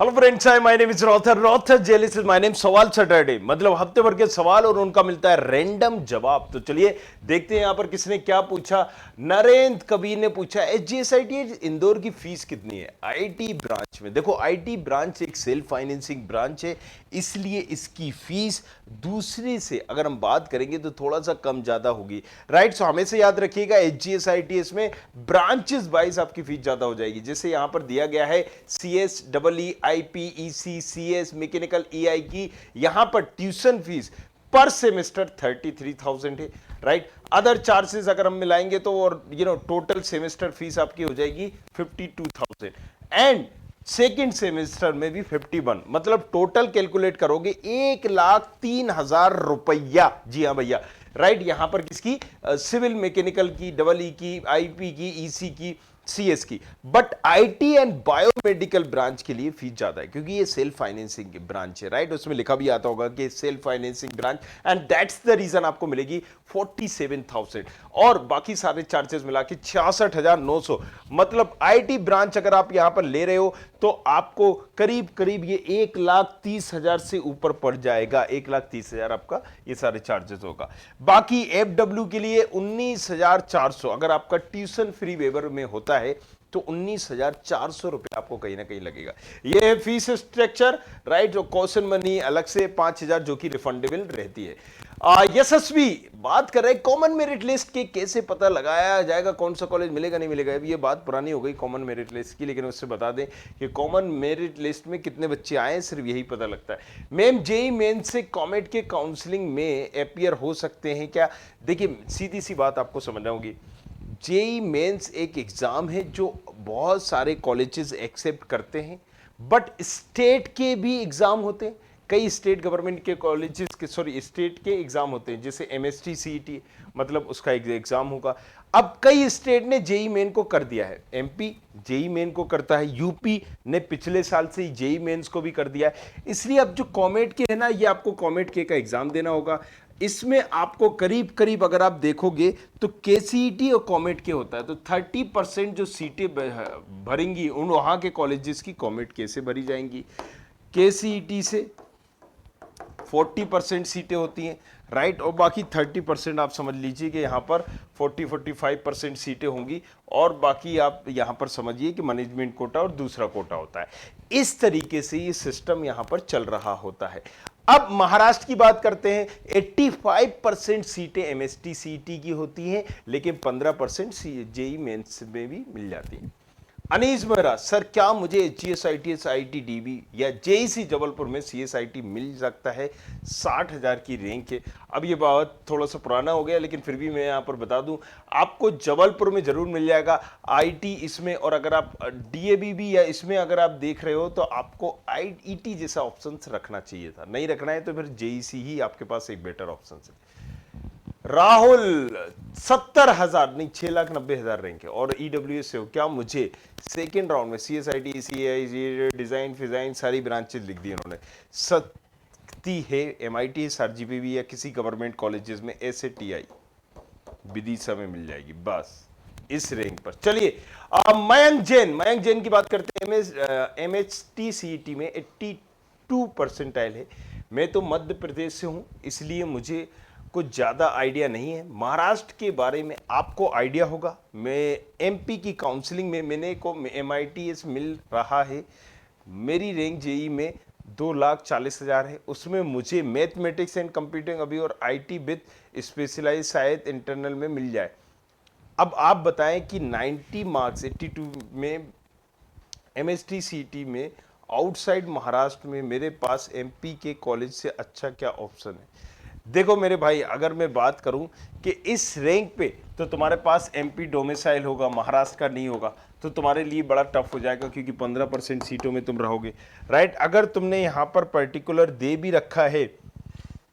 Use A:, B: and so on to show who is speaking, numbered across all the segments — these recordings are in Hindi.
A: Hello friends, hi my name is रॉथर जेलिस इज माय नेम। सवाल सैटरडे मतलब हफ्ते भर के सवाल और उनका मिलता है रैंडम जवाब। तो चलिए देखते हैं यहां पर किसने क्या पूछा। नरेंद्र कबीर ने पूछा एचजीएसआईटी इंदौर की फीस कितनी है आईटी ब्रांच में। देखो आईटी ब्रांच एक सेल्फ फाइनेंसिंग ब्रांच है, इसलिए इसकी फीस दूसरे से अगर हम बात करेंगे तो थोड़ा सा कम ज्यादा होगी। राइट, सो हमेशा याद रखिएगा एचजीएसआईटी में ब्रांचेस वाइज आपकी फीस ज्यादा हो जाएगी। जैसे यहां पर दिया गया है CS double IPEC CS mechanical EI की यहां पर ट्यूशन फीस पर सेमेस्टर 33,000 है। राइट, अदर चार्जेस अगर हम मिलाएंगे तो और टोटल सेमेस्टर फीस आपकी हो जाएगी 52,000 एंड सेकेंड सेमेस्टर में भी 51, मतलब टोटल कैलकुलेट करोगे 1,03,000 रुपया। जी हाँ भैया, राइट, यहां पर किसकी सिविल मैकेनिकल की, डबल ई की, आईपी की, ईसी की, सीएस की। But IT and biomedical branch के लिए फीस ज्यादा है क्योंकि ये सेल्फ फाइनेंसिंग ब्रांच है। राइट, उसमें लिखा भी आता होगा कि self financing branch and that's the reason आपको मिलेगी 47,000 और बाकी सारे चार्जेस मिला के 66,900। मतलब आईटी ब्रांच अगर आप यहां पर ले रहे हो तो आपको करीब करीब ये 1,30,000 से ऊपर पड़ जाएगा। 1,30,000 आपका ये सारे चार्जेस होगा। बाकी एफडब्ल्यू के लिए 19,400 अगर आपका ट्यूशन फ्री वेवर में होता है तो 19,400 रुपए आपको कहीं ना कहीं लगेगा। ये है फीस स्ट्रक्चर। राइट, जो क्वेश्चन मनी अलग से 5,000 जो कि रिफंडेबल रहती है। यशस्वी बात कर रहे हैं कॉमन मेरिट लिस्ट के कैसे पता लगाया जाएगा, कौन सा कॉलेज मिलेगा नहीं मिलेगा। अब ये बात पुरानी हो गई कॉमन मेरिट लिस्ट की, लेकिन उससे बता दें कि कॉमन मेरिट लिस्ट में कितने बच्चे आए सिर्फ यही पता लगता है। मैम जेई मेन से कॉमेट के काउंसलिंग में अपियर हो सकते हैं क्या? देखिए सीधी सी बात आपको समझना होगी, जेई मेंस एक एग्जाम है जो बहुत सारे कॉलेजेस एक्सेप्ट करते हैं, बट स्टेट के भी एग्जाम होते हैं। कई स्टेट गवर्नमेंट के कॉलेजेस के स्टेट के एग्जाम होते हैं, जैसे एमएसटी सीईटी मतलब उसका एग्जाम होगा। अब कई स्टेट ने जेई मेन को कर दिया है, एमपी जेई मेन को करता है, यूपी ने पिछले साल से ही जेई मेंस को भी कर दिया है। इसलिए अब जो कॉमेट के है ना, ये आपको कॉमेट के का एग्जाम देना होगा। इसमें आपको करीब करीब अगर आप देखोगे तो केसीईटी और कॉमेट के होता है, तो 30% जो सीटें भरेंगी उन वहां के कॉलेजेस की कॉमेट के से भरी जाएंगी। केसीईटी से 40% सीटें होती हैं। राइट, और बाकी 30% आप समझ लीजिए कि यहाँ पर 40-45% सीटें होंगी और बाकी आप यहाँ पर समझिए कि मैनेजमेंट कोटा और दूसरा कोटा होता है। इस तरीके से ये सिस्टम यहाँ पर चल रहा होता है। अब महाराष्ट्र की बात करते हैं। 85% सीटें एमएसटी सीईटी की होती हैं, लेकिन 15% जेई मेंस में भी मिल जाती हैं। अनीस मेहरा, सर क्या मुझे एचजीएसआईटीएस आईटीडीबी या जेईसी जबलपुर में सीएसआईटी मिल सकता है? 60,000 की रैंक है। अब ये बात थोड़ा सा पुराना हो गया, लेकिन फिर भी मैं यहाँ पर बता दूं आपको जबलपुर में जरूर मिल जाएगा आईटी इसमें। और अगर आप डीएबीबी या इसमें अगर आप देख रहे हो तो आपको आईईटी जैसा ऑप्शन रखना चाहिए था, नहीं रखना है तो फिर जेईसी ही आपके पास एक बेटर ऑप्शन है। राहुल 70,000 नहीं 6,90,000 रैंक है और ईडब्ल्यूएस से हो, क्या मुझे सेकेंड राउंड में सीएसआईटी सीआई डिजाइन फिजाइन सारी ब्रांचेस लिख दी उन्होंने, सकती है एमआईटी आरजीपीवी या किसी गवर्नमेंट कॉलेजेस में एसएटीआई विदिशा में मिल जाएगी बस इस रैंक पर। चलिए मयंक जैन की बात करते हैं। एमएचटी सीईटी में 82 परसेंटाइल है। मैं तो मध्य प्रदेश से हूं इसलिए मुझे कुछ ज़्यादा आइडिया नहीं है। महाराष्ट्र के बारे में आपको आइडिया होगा। मैं एमपी की काउंसलिंग में मैंने को एमआईटीएस मिल रहा है। मेरी रैंक जेई में 2,40,000 है, उसमें मुझे मैथमेटिक्स एंड कंप्यूटिंग अभी और आईटी विद स्पेशलाइज शायद इंटरनल में मिल जाए। अब आप बताएं कि 90 मार्क्स 82 में एमएसटी सीटी में आउटसाइड महाराष्ट्र में मेरे पास एमपी के कॉलेज से अच्छा क्या ऑप्शन है? देखो मेरे भाई, अगर मैं बात करूं कि इस रैंक पे तो तुम्हारे पास एमपी डोमिसाइल होगा, महाराष्ट्र का नहीं होगा, तो तुम्हारे लिए बड़ा टफ हो जाएगा क्योंकि 15% सीटों में तुम रहोगे। राइट, अगर तुमने यहां पर पर्टिकुलर दे भी रखा है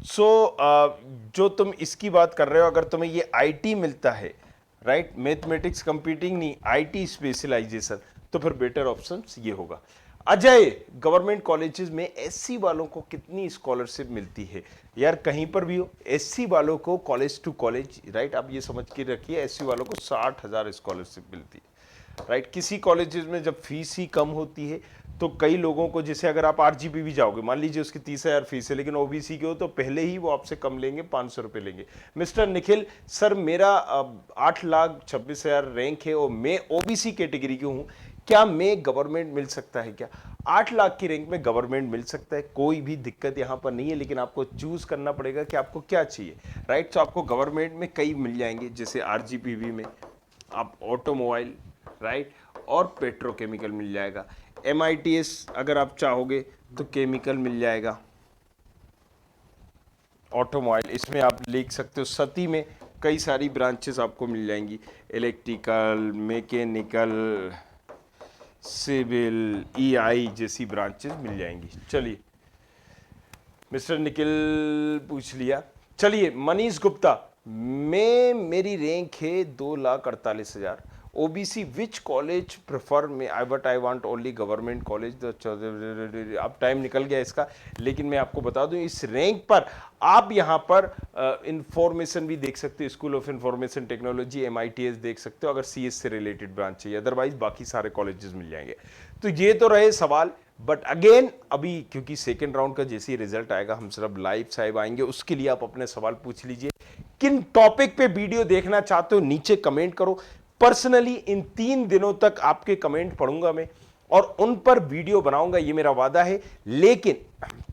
A: जो तुम इसकी बात कर रहे हो, अगर तुम्हें ये आईटी मिलता है, राइट, मैथमेटिक्स कंप्यूटिंग नहीं आईटी स्पेशलाइजेशन, तो फिर बेटर ऑप्शन ये होगा। अजय, गवर्नमेंट कॉलेजेस में एससी वालों को कितनी स्कॉलरशिप मिलती है? यार कहीं पर भी हो एससी वालों को कॉलेज टू कॉलेज, राइट, आप ये समझ के रखिए एससी वालों को 60,000 स्कॉलरशिप मिलती है। राइट, किसी कॉलेजेस में जब फीस ही कम होती है तो कई लोगों को, जैसे अगर आप आरजीपी भी जाओगे, मान लीजिए उसकी 30,000 फीस है, लेकिन ओबीसी के हो तो पहले ही वो आपसे कम लेंगे, 500 रुपये लेंगे। मिस्टर निखिल सर, मेरा 8,26,000 रैंक है और मैं ओबीसी कैटेगरी की हूँ, क्या मैं गवर्नमेंट मिल सकता है क्या? 8 लाख की रैंक में गवर्नमेंट मिल सकता है, कोई भी दिक्कत यहाँ पर नहीं है, लेकिन आपको चूज करना पड़ेगा कि आपको क्या चाहिए, राइट। तो आपको गवर्नमेंट में कई मिल जाएंगे, जैसे आरजीपीवी में आप ऑटोमोबाइल, राइट, और पेट्रोकेमिकल मिल जाएगा। एमआईटीएस अगर आप चाहोगे तो केमिकल मिल जाएगा, ऑटोमोबाइल इसमें आप लिख सकते हो। सती में कई सारी ब्रांचेस आपको मिल जाएंगी, इलेक्ट्रिकल, मैकेनिकल, सिविल, ईआई जैसी ब्रांचेस मिल जाएंगी। चलिए, मिस्टर निखिल पूछ लिया। चलिए, मनीष गुप्ता, मेरी रैंक है 2,48,000, ओबीसी विच कॉलेज प्रेफर में, but I want only government college. अब टाइम निकल गया इसका, लेकिन मैं आपको बता दूं इस रैंक पर आप यहां पर इंफॉर्मेशन भी देख सकते हो, school of information technology, MITS देख सकते हो अगर सीएस से रिलेटेड ब्रांच चाहिए, अदरवाइज बाकी सारे कॉलेजेस मिल जाएंगे। तो ये तो रहे सवाल, बट अगेन अभी क्योंकि सेकेंड राउंड का जैसे ही रिजल्ट आएगा हम सब लाइव साहब आएंगे, उसके लिए आप अपने सवाल पूछ लीजिए। किन टॉपिक पे वीडियो देखना चाहते हो नीचे कमेंट करो। पर्सनली इन 3 दिनों तक आपके कमेंट पढ़ूंगा मैं और उन पर वीडियो बनाऊंगा, ये मेरा वादा है। लेकिन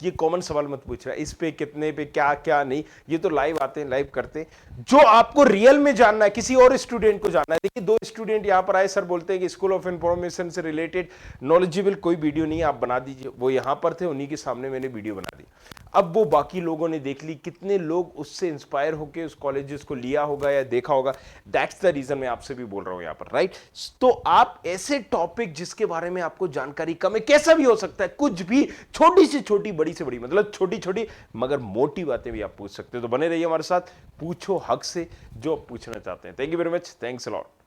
A: ये कॉमन सवाल मत पूछ रहा है इस पे कितने पे क्या क्या नहीं, ये तो लाइव आते हैं, लाइव करते हैं। जो आपको रियल में जानना है, किसी और स्टूडेंट को जानना है, देखिए 2 स्टूडेंट यहां पर आए, सर बोलते हैं कि स्कूल ऑफ इंफॉर्मेशन से रिलेटेड नॉलेजेबल कोई वीडियो नहीं है, आप बना दीजिए। वो यहां पर थे, उन्हीं के सामने मैंने वीडियो बना दी। अब वो बाकी लोगों ने देख ली, कितने लोग उससे इंस्पायर होकर उस कॉलेजेस को लिया होगा या देखा होगा, दैट्स द रीजन मैं आपसे भी बोल रहा हूं यहां पर, राइट। तो आप ऐसे टॉपिक जिसके बारे में आपको जानकारी कम है, कैसा भी हो सकता है, कुछ भी, छोटी से छोटी, बड़ी से बड़ी, मतलब छोटी छोटी मगर मोटी बातें भी आप पूछ सकते हो। तो बने रहिए हमारे साथ, पूछो हक से जो आप पूछना चाहते हैं। Thank you very much, thanks a lot.